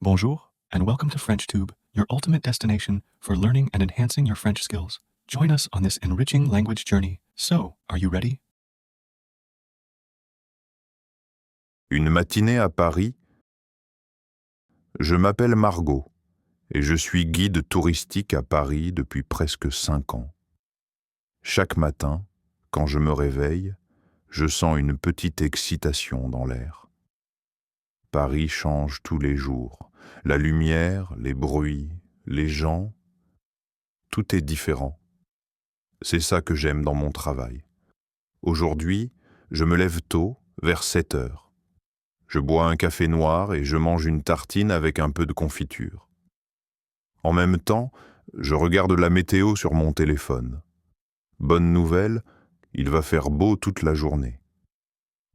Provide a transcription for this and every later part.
Bonjour, and welcome to FrenchTube, your ultimate destination for learning and enhancing your French skills. Join us on this enriching language journey. So, are you ready? Une matinée à Paris. Je m'appelle Margot et je suis guide touristique à Paris depuis presque 5 ans. Chaque matin, quand je me réveille, je sens une petite excitation dans l'air. Paris change tous les jours. La lumière, les bruits, les gens, tout est différent. C'est ça que j'aime dans mon travail. Aujourd'hui, je me lève tôt, vers 7 heures. Je bois un café noir et je mange une tartine avec un peu de confiture. En même temps, je regarde la météo sur mon téléphone. Bonne nouvelle, il va faire beau toute la journée.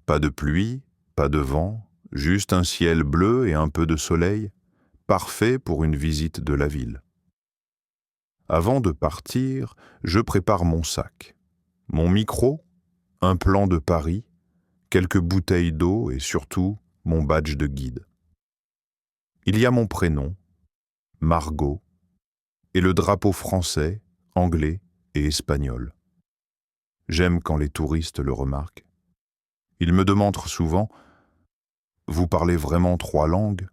Pas de pluie, pas de vent, juste un ciel bleu et un peu de soleil, parfait pour une visite de la ville. Avant de partir, je prépare mon sac. Mon micro, un plan de Paris, quelques bouteilles d'eau et surtout mon badge de guide. Il y a mon prénom, Margot, et le drapeau français, anglais et espagnol. J'aime quand les touristes le remarquent. Ils me demandent souvent « Vous parlez vraiment 3 langues ?»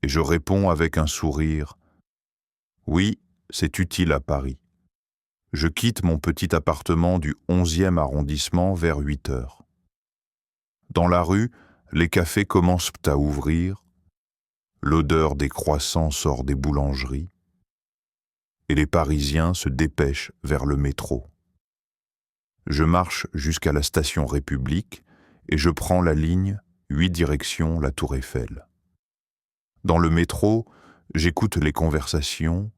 Et je réponds avec un sourire « Oui, c'est utile à Paris. » Je quitte mon petit appartement du 11e arrondissement vers 8 heures. Dans la rue, les cafés commencent à ouvrir, l'odeur des croissants sort des boulangeries, et les Parisiens se dépêchent vers le métro. Je marche jusqu'à la station République et je prends la ligne 8 direction la Tour Eiffel. Dans le métro, j'écoute les conversations,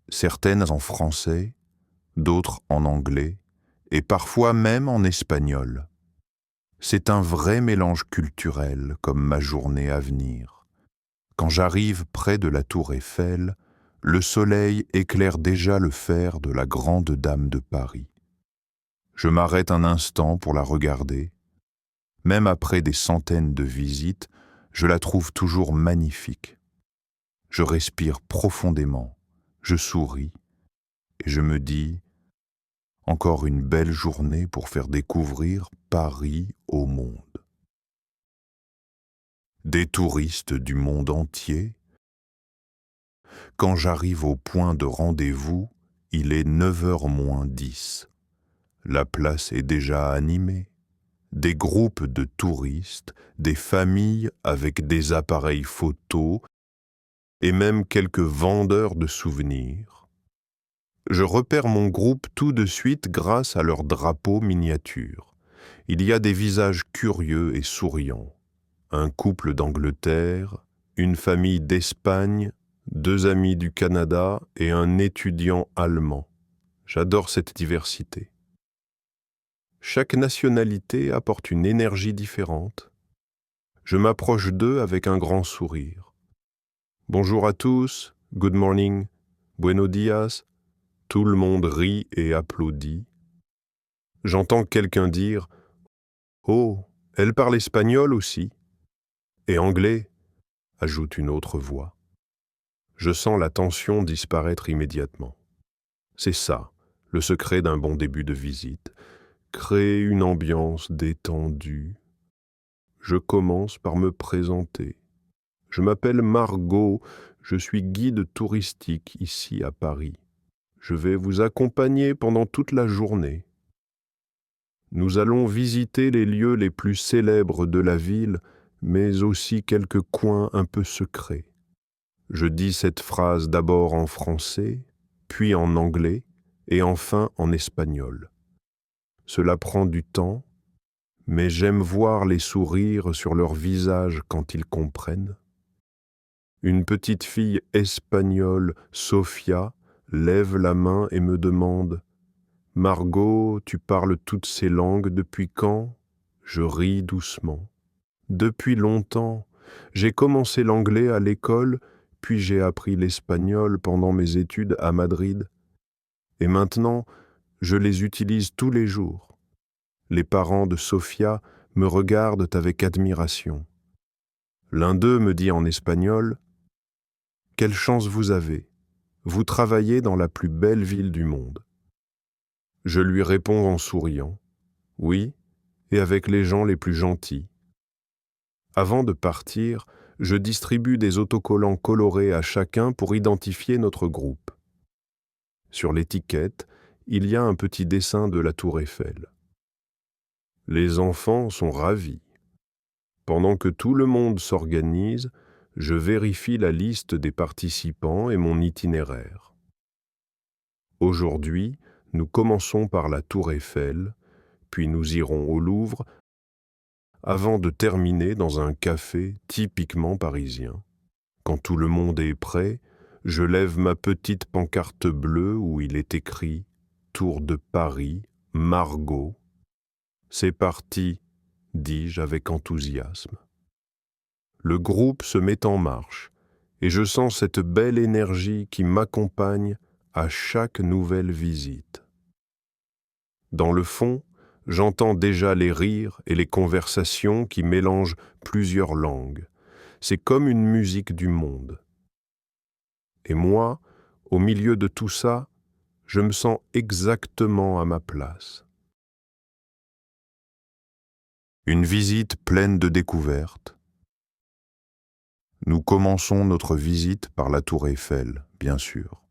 certaines en français, d'autres en anglais, et parfois même en espagnol. C'est un vrai mélange culturel comme ma journée à venir. Quand j'arrive près de la Tour Eiffel, le soleil éclaire déjà le fer de la grande dame de Paris. Je m'arrête un instant pour la regarder. Même après des centaines de visites, je la trouve toujours magnifique. Je respire profondément, je souris et je me dis « Encore une belle journée pour faire découvrir Paris au monde. » Des touristes du monde entier. Quand j'arrive au point de rendez-vous, il est 9h moins 10. La place est déjà animée. Des groupes de touristes, des familles avec des appareils photos et même quelques vendeurs de souvenirs. Je repère mon groupe tout de suite grâce à leur drapeau miniature. Il y a des visages curieux et souriants. Un couple d'Angleterre, une famille d'Espagne, 2 amis du Canada et un étudiant allemand. J'adore cette diversité. Chaque nationalité apporte une énergie différente. Je m'approche d'eux avec un grand sourire. Bonjour à tous, good morning, buenos dias. Tout le monde rit et applaudit. J'entends quelqu'un dire « Oh, elle parle espagnol aussi !» Et anglais, ajoute une autre voix. Je sens la tension disparaître immédiatement. C'est ça, le secret d'un bon début de visite. Créer une ambiance détendue. Je commence par me présenter. Je m'appelle Margot, je suis guide touristique ici à Paris. Je vais vous accompagner pendant toute la journée. Nous allons visiter les lieux les plus célèbres de la ville, mais aussi quelques coins un peu secrets. Je dis cette phrase d'abord en français, puis en anglais, et enfin en espagnol. Cela prend du temps, mais j'aime voir les sourires sur leurs visages quand ils comprennent. Une petite fille espagnole, Sofia, lève la main et me demande « Margot, tu parles toutes ces langues depuis quand ?» Je ris doucement. « Depuis longtemps. J'ai commencé l'anglais à l'école, puis j'ai appris l'espagnol pendant mes études à Madrid. Et maintenant, je les utilise tous les jours. » Les parents de Sofia me regardent avec admiration. L'un d'eux me dit en espagnol « Quelle chance vous avez, vous travaillez dans la plus belle ville du monde. » Je lui réponds en souriant « Oui, et avec les gens les plus gentils. » Avant de partir, je distribue des autocollants colorés à chacun pour identifier notre groupe. Sur l'étiquette, il y a un petit dessin de la tour Eiffel. Les enfants sont ravis. Pendant que tout le monde s'organise, je vérifie la liste des participants et mon itinéraire. Aujourd'hui, nous commençons par la tour Eiffel, puis nous irons au Louvre, avant de terminer dans un café typiquement parisien. Quand tout le monde est prêt, je lève ma petite pancarte bleue où il est écrit « Tour de Paris, Margot ». C'est parti, dis-je avec enthousiasme. Le groupe se met en marche et je sens cette belle énergie qui m'accompagne à chaque nouvelle visite. Dans le fond, j'entends déjà les rires et les conversations qui mélangent plusieurs langues. C'est comme une musique du monde. Et moi, au milieu de tout ça, je me sens exactement à ma place. Une visite pleine de découvertes. Nous commençons notre visite par la tour Eiffel, bien sûr.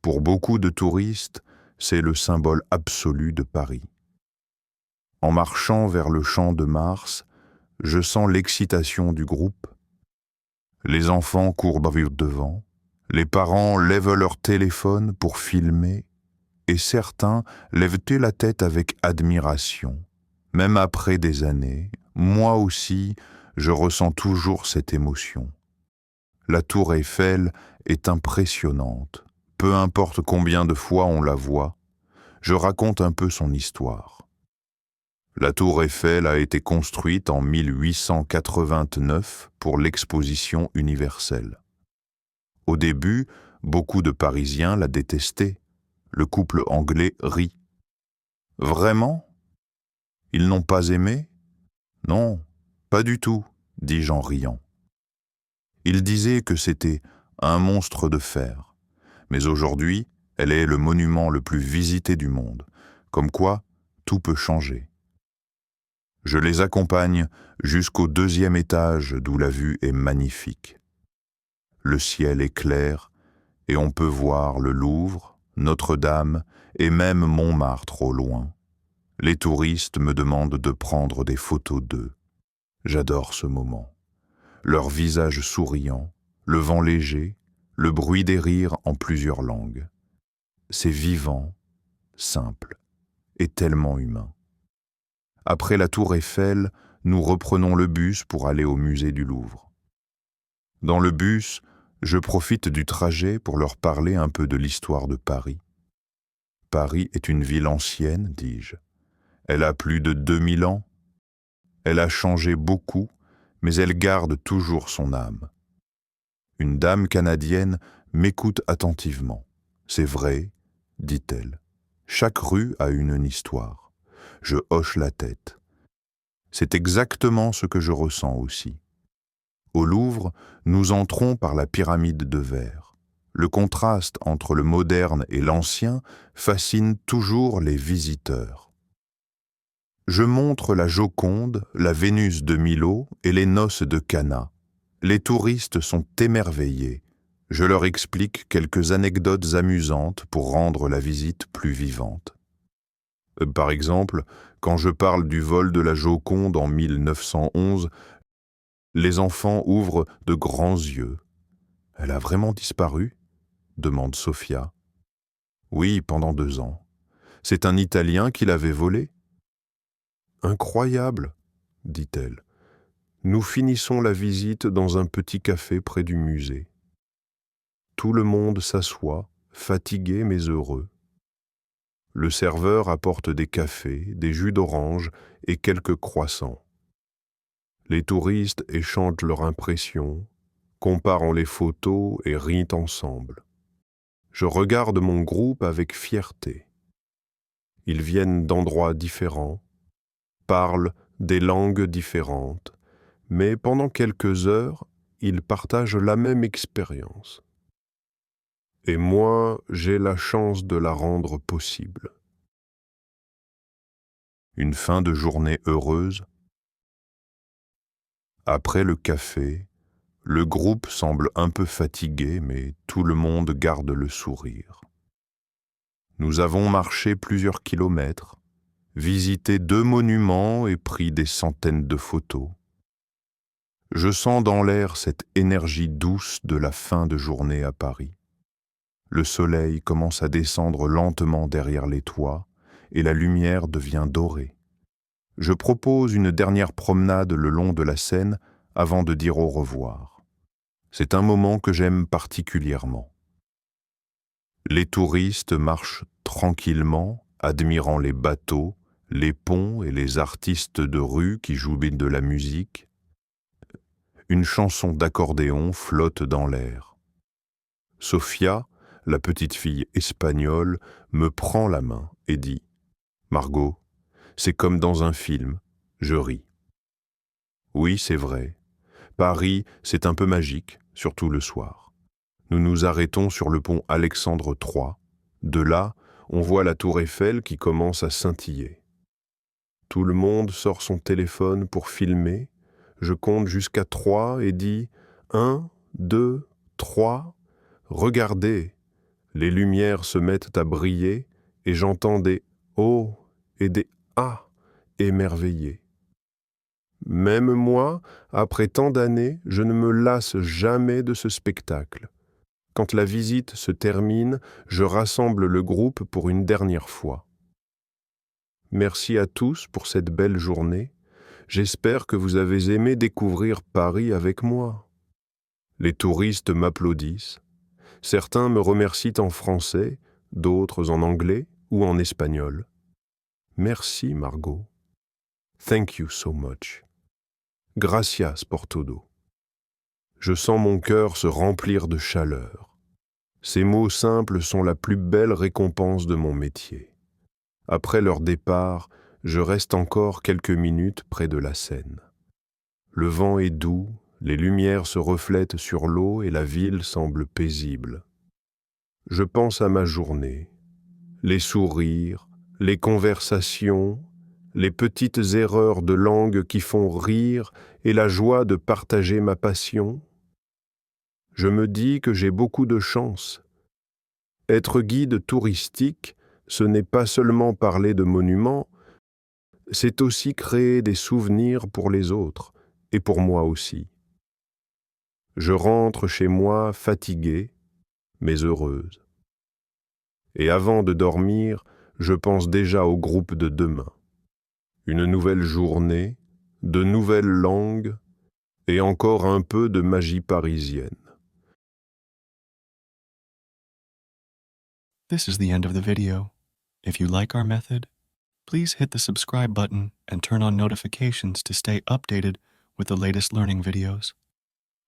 Pour beaucoup de touristes, c'est le symbole absolu de Paris. En marchant vers le champ de Mars, je sens l'excitation du groupe. Les enfants courent devant, les parents lèvent leur téléphone pour filmer, et certains lèvent la tête avec admiration. Même après des années, moi aussi, je ressens toujours cette émotion. La tour Eiffel est impressionnante. Peu importe combien de fois on la voit, je raconte un peu son histoire. La tour Eiffel a été construite en 1889 pour l'exposition universelle. Au début, beaucoup de Parisiens la détestaient. Le couple anglais rit. Vraiment ? Ils n'ont pas aimé ? Non, pas du tout, dis-je en riant. Ils disaient que c'était un monstre de fer. Mais aujourd'hui, elle est le monument le plus visité du monde. Comme quoi, tout peut changer. Je les accompagne jusqu'au 2e étage d'où la vue est magnifique. Le ciel est clair et on peut voir le Louvre, Notre-Dame et même Montmartre au loin. Les touristes me demandent de prendre des photos d'eux. J'adore ce moment. Leurs visages souriants, le vent léger, le bruit des rires en plusieurs langues. C'est vivant, simple et tellement humain. Après la tour Eiffel, nous reprenons le bus pour aller au musée du Louvre. Dans le bus, je profite du trajet pour leur parler un peu de l'histoire de Paris. Paris est une ville ancienne, dis-je. Elle a plus de 2000 ans. Elle a changé beaucoup, mais elle garde toujours son âme. Une dame canadienne m'écoute attentivement. C'est vrai, dit-elle. Chaque rue a une histoire. Je hoche la tête. C'est exactement ce que je ressens aussi. Au Louvre, nous entrons par la pyramide de verre. Le contraste entre le moderne et l'ancien fascine toujours les visiteurs. Je montre la Joconde, la Vénus de Milo et les noces de Cana. Les touristes sont émerveillés. Je leur explique quelques anecdotes amusantes pour rendre la visite plus vivante. Par exemple, quand je parle du vol de la Joconde en 1911, les enfants ouvrent de grands yeux. « Elle a vraiment disparu ?» demande Sophia. « Oui, pendant 2 ans. C'est un Italien qui l'avait volée. »« Incroyable !» dit-elle. Nous finissons la visite dans un petit café près du musée. Tout le monde s'assoit, fatigué mais heureux. Le serveur apporte des cafés, des jus d'orange et quelques croissants. Les touristes échangent leurs impressions, comparent les photos et rient ensemble. Je regarde mon groupe avec fierté. Ils viennent d'endroits différents, parlent des langues différentes, mais pendant quelques heures, ils partagent la même expérience. Et moi, j'ai la chance de la rendre possible. Une fin de journée heureuse. Après le café, le groupe semble un peu fatigué, mais tout le monde garde le sourire. Nous avons marché plusieurs kilomètres, visité 2 monuments et pris des centaines de photos. Je sens dans l'air cette énergie douce de la fin de journée à Paris. Le soleil commence à descendre lentement derrière les toits et la lumière devient dorée. Je propose une dernière promenade le long de la Seine avant de dire au revoir. C'est un moment que j'aime particulièrement. Les touristes marchent tranquillement, admirant les bateaux, les ponts et les artistes de rue qui jouent de la musique. Une chanson d'accordéon flotte dans l'air. Sofia, la petite fille espagnole, me prend la main et dit « Margot, c'est comme dans un film, je ris. » Oui, c'est vrai. Paris, c'est un peu magique, surtout le soir. Nous nous arrêtons sur le pont Alexandre III. De là, on voit la tour Eiffel qui commence à scintiller. Tout le monde sort son téléphone pour filmer. Je compte jusqu'à 3 et dis « 1, 2, 3. Regardez !» Les lumières se mettent à briller et j'entends des « oh » et des « ah » émerveillés. Même moi, après tant d'années, je ne me lasse jamais de ce spectacle. Quand la visite se termine, je rassemble le groupe pour une dernière fois. Merci à tous pour cette belle journée. J'espère que vous avez aimé découvrir Paris avec moi. Les touristes m'applaudissent. Certains me remercient en français, d'autres en anglais ou en espagnol. Merci, Margot. Thank you so much. Gracias por todo. Je sens mon cœur se remplir de chaleur. Ces mots simples sont la plus belle récompense de mon métier. Après leur départ, je reste encore quelques minutes près de la Seine. Le vent est doux, les lumières se reflètent sur l'eau et la ville semble paisible. Je pense à ma journée, les sourires, les conversations, les petites erreurs de langue qui font rire et la joie de partager ma passion. Je me dis que j'ai beaucoup de chance. Être guide touristique, ce n'est pas seulement parler de monuments, c'est aussi créer des souvenirs pour les autres et pour moi aussi. Je rentre chez moi fatiguée, mais heureuse. Et avant de dormir, je pense déjà au groupe de demain. Une nouvelle journée, de nouvelles langues et encore un peu de magie parisienne. This is the end of the video. If you like our method, please hit the subscribe button and turn on notifications to stay updated with the latest learning videos.